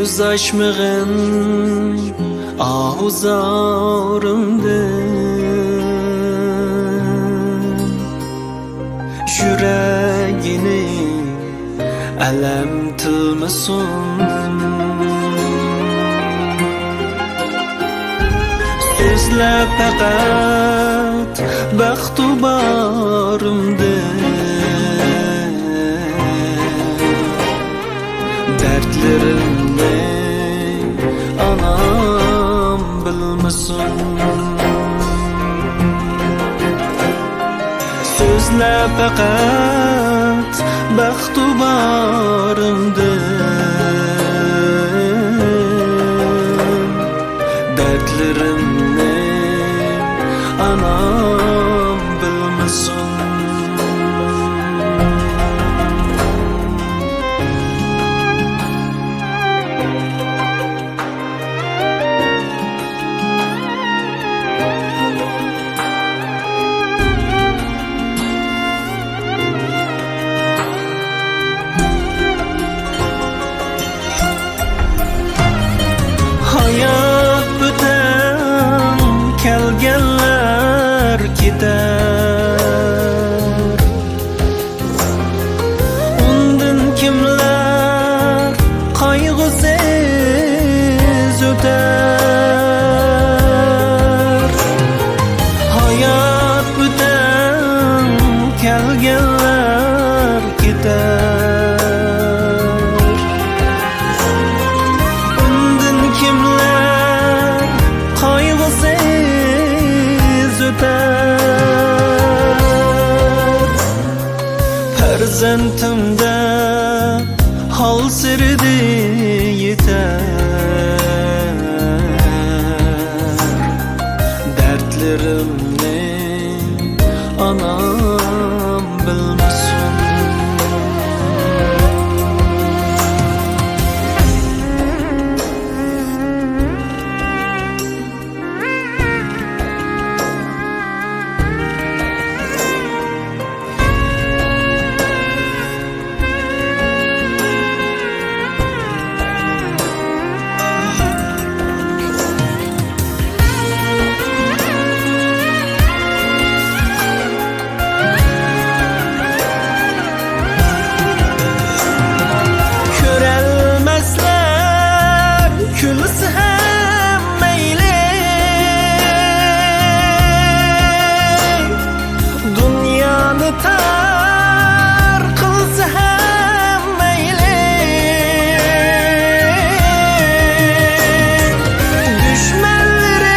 Göz açmağın ahuzarımdan Yüreğini elem tılmasın Sözle fakat baxtu barımdan Dertlerimni anam bilmisun Sözle fakat baxtu barımdan Dertlerimni anam bilmisun Hayat biten kelgenler gider Ondan kimler kaygısız öter Hayat biten kelgenler gider Ondan kimler kaygısız öter Perzentimde hal sirdi yeter Dertlerimni anam bilmesin Körelmezler külüsü hem meyli Dünyanı tar kılsı hem meyli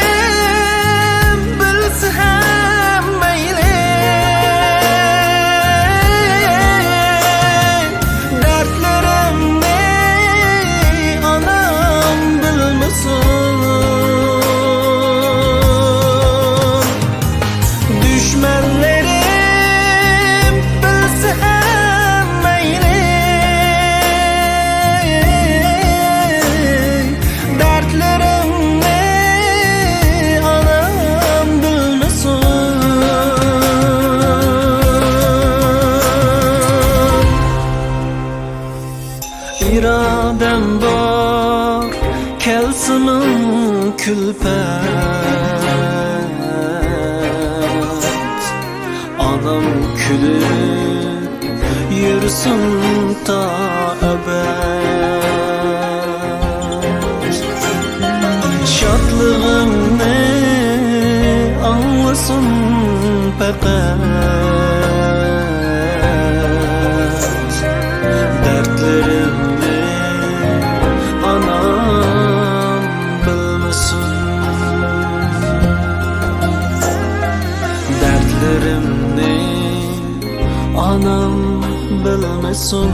Düşmenlerim bilsi hem meyli Dertlerimni anam bilmesin Düşmenlerim bilse hem meyli Dertlerimni anam bilmesin İradem var kelsimin külpet Anam külüp yürüsün ta ebed Şadlığımni anlasın fakat Dertlerimni anam bilmesin Dertlerimni anam bilmesin